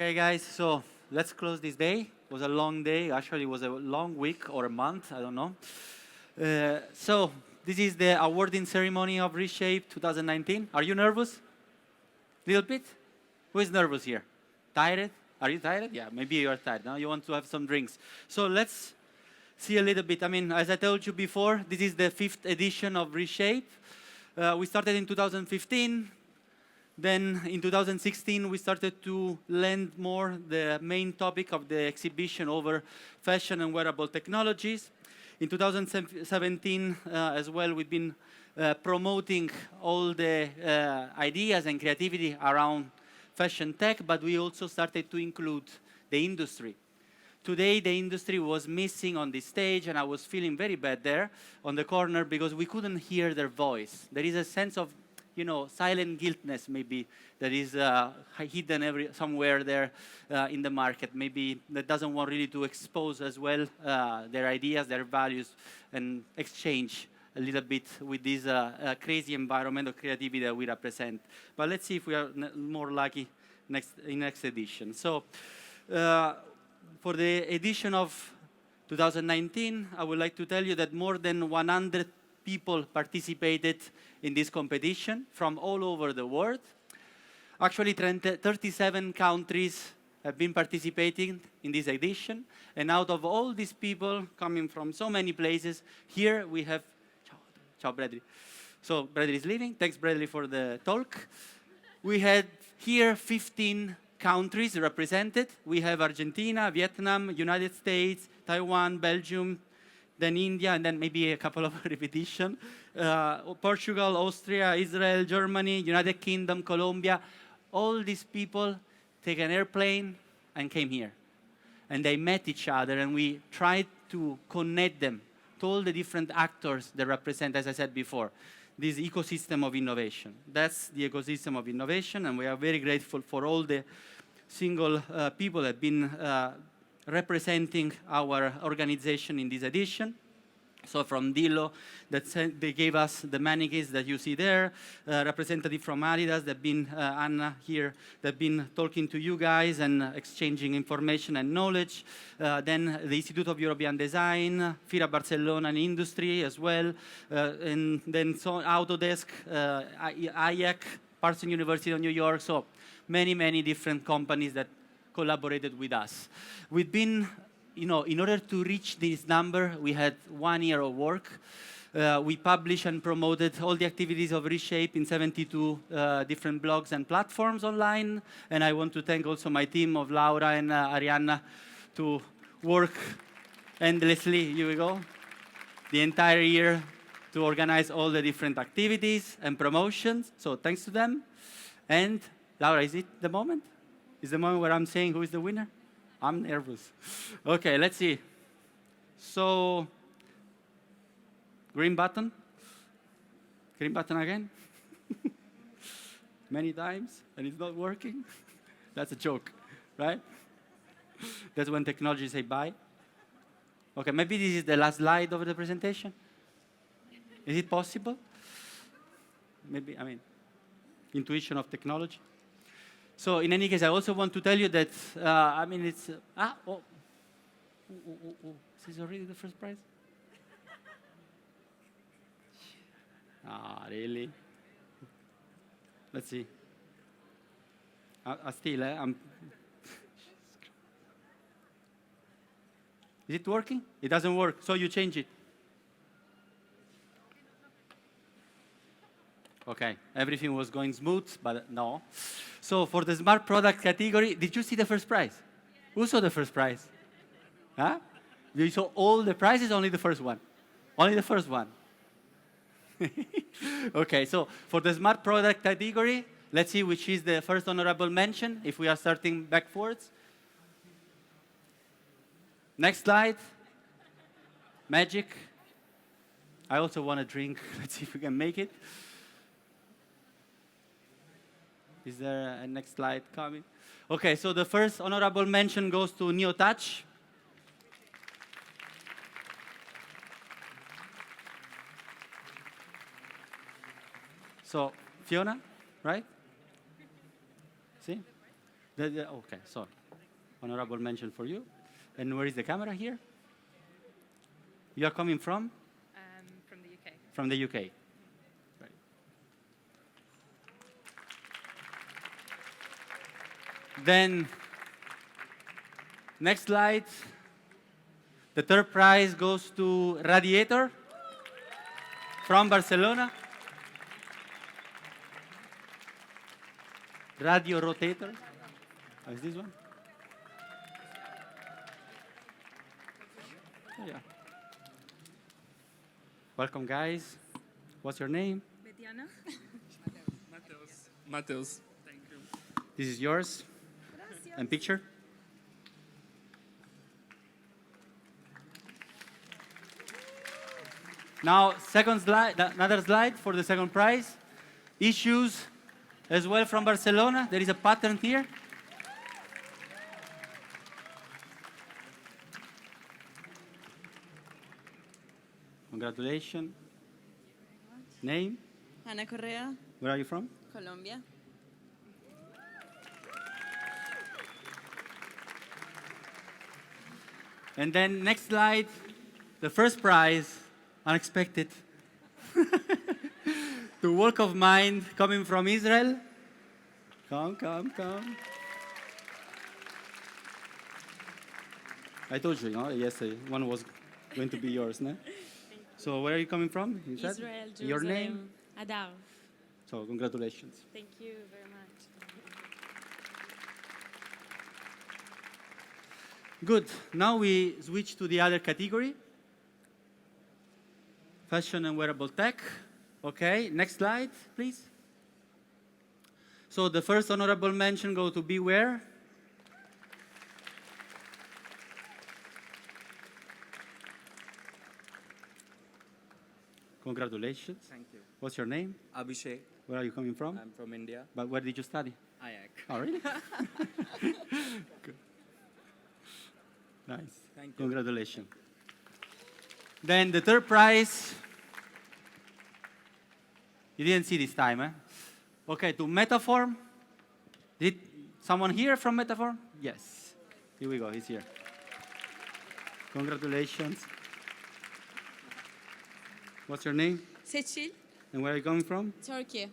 Okay, guys, so let's close this day. It was a long day. Actually, it was a long week or a month. I don't know. So this is the awarding ceremony of Reshape 2019. Are you nervous? Little bit? Who is nervous here? Tired? Are you tired? Yeah, maybe you are tired. Now you want to have some drinks. So let's see a little bit. I mean, as I told you before, this is the 5th edition of Reshape. We started in 2015. Then in 2016, we started to lend more the main topic of the exhibition over fashion and wearable technologies. In 2017 as well, we've been promoting all the ideas and creativity around fashion tech, but we also started to include the industry. Today, the industry was missing on this stage, and I was feeling very bad there on the corner because we couldn't hear their voice. There is a sense of silent guiltness maybe that is hidden somewhere there in the market. Maybe that doesn't want really to expose as well their ideas, their values, and exchange a little bit with this crazy environment of creativity that we represent. But let's see if we are more lucky in next edition. So for the edition of 2019, I would like to tell you that more than 100 people participated in this competition from all over the world. Actually, 37 countries have been participating in this edition. And out of all these people coming from so many places, here we have, ciao Bradley. So Bradley is leaving. Thanks Bradley for the talk. We had here 15 countries represented. We have Argentina, Vietnam, United States, Taiwan, Belgium, then India, and then maybe a couple of repetition. Portugal, Austria, Israel, Germany, United Kingdom, Colombia. All these people take an airplane and came here. And they met each other, and we tried to connect them to all the different actors that represent, as I said before, this ecosystem of innovation. That's the ecosystem of innovation, and we are very grateful for all the single people that have been representing our organization in this edition. So from Dillo, they gave us the mannequins that you see there, representative from Adidas, that been Anna here, that been talking to you guys and exchanging information and knowledge. Then the Institute of European Design, Fira Barcelona and Industry as well, and then Autodesk, IAC, Parsons University of New York. So many different companies that collaborated with us. We've been, in order to reach this number, we had 1 year of work. We published and promoted all the activities of Reshape in 72 different blogs and platforms online. And I want to thank also my team of Laura and Arianna to work endlessly, here we go, the entire year to organize all the different activities and promotions. So thanks to them. And Laura, is it the moment? Is the moment where I'm saying who is the winner? I'm nervous. Okay, let's see. So, green button. Green button again. Many times, and it's not working. That's a joke, right? That's when technology say bye. Okay, maybe this is the last slide of the presentation. Is it possible? Maybe, intuition of technology. So in any case, I also want to tell you that, it's, is this already the first prize? Really? Let's see. Still, Is it working? It doesn't work, so you change it. Okay, everything was going smooth, but no. So for the smart product category, did you see the first prize? Who saw the first prize? Huh? You saw all the prizes, only the first one? Only the first one. Okay, so for the smart product category, let's see which is the first honorable mention, if we are starting backwards. Next slide. Magic. I also want a drink. Let's see if we can make it. Is there a next slide coming? Okay, so the first honorable mention goes to NeoTouch. So Fiona, right? See? Okay, sorry. Honorable mention for you. And where is the camera here? You are coming from? From the UK. From the UK. Right. Then, next slide. The third prize goes to Radiator from Barcelona. Radio Rotator. Oh, is this one? Oh, yeah. Welcome, guys. What's your name? Betiana. Mateus. Thank you. This is yours. And picture. Now, second slide, another slide for the second prize. Issues as well from Barcelona. There is a pattern here. Congratulations. Name? Ana Correa, Where are you from? Colombia. And then next slide, the first prize, unexpected. The Walk of Mind coming from Israel. Come, come, come. I told you, yesterday, one was going to be yours, no? So where are you coming from? You said? Israel, Jerusalem. Your name? Adar. So congratulations. Thank you very much. Good. Now we switch to the other category. Fashion and wearable tech. Okay, next slide, please. So the first honorable mention go to Beware. Congratulations. Thank you. What's your name? Abhishek. Where are you coming from? I'm from India. But where did you study? IAC. Oh, really? Good. Nice. Thank you. Congratulations. Then the third prize. You didn't see this time, eh? Okay, to Metaform. Did someone here from Metaform? Yes. Here we go, he's here. Congratulations. What's your name? Seçil, And where are you coming from? Turkey.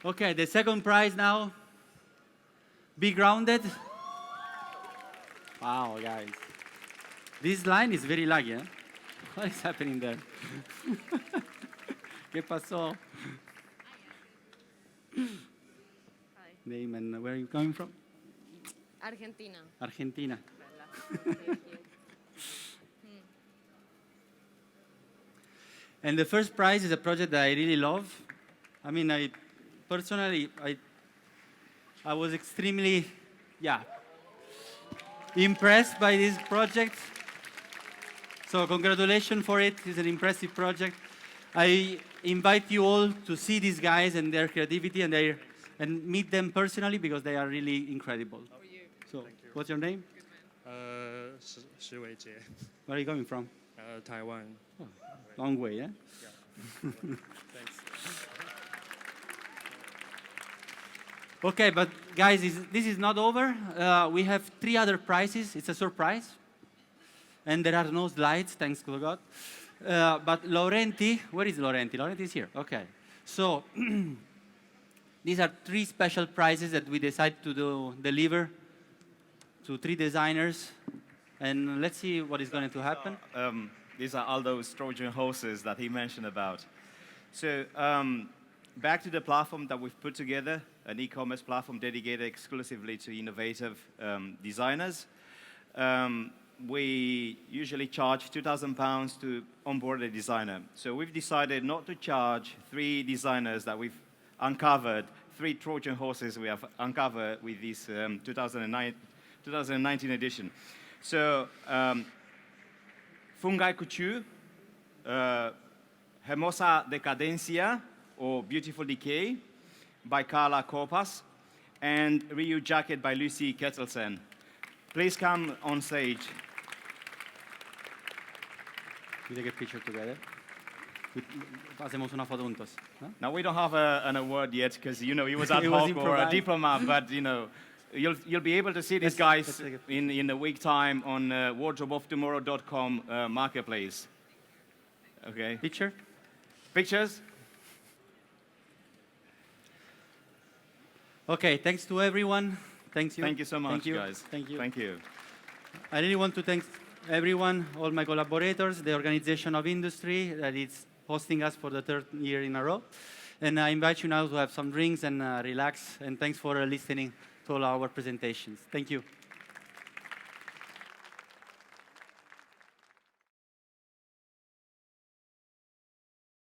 Okay, the second prize now. Be grounded. Wow, guys. This line is very laggy, eh? What is happening there? ¿Qué pasó? Hi. Name and where are you coming from? Argentina. Argentina. Thank you. And the first prize is a project that I really love. I mean, I was extremely, impressed by this project. So congratulations for it. It's an impressive project. I invite you all to see these guys and their creativity and meet them personally because they are really incredible. So, what's your name? Shi Weijie. Where are you coming from? Taiwan. Long way, eh? Thanks. Okay, but guys, this is not over. We have 3 other prizes. It's a surprise. And there are no slides, thanks to God. But Laurenti, where is Laurenti? Laurenti is here. Okay. So, these are 3 special prizes that we decided to deliver to 3 designers. And let's see what is going to happen. These are all those Trojan horses that he mentioned about. So back to the platform that we've put together, an e-commerce platform dedicated exclusively to innovative designers. We usually charge £2,000 to onboard a designer. So we've decided not to charge 3 designers that we've uncovered, 3 Trojan horses we have uncovered with this 2019 edition. So Fungi Couture, Hermosa Decadencia, or Beautiful Decay, by Carla Corpas, and Ryu Jacket by Lucy Kettelsen. Please come on stage. We take a picture together. Hacemos una foto juntos. ¿No? Now we don't have an award yet because he was ad It was hoc or a improvised. diplomat, but you'll be able to see these Let's guys take a in a week time on wardrobeoftomorrow.com marketplace. Okay. Picture? Pictures? Okay, thanks to everyone. Thank you. Thank you so much, Thank you. guys. Thank you. Thank you. I really want to thank everyone, all my collaborators, the Organization of Industry that is hosting us for the third year in a row. And I invite you now to have some drinks and relax. And thanks for listening to all our presentations. Thank you.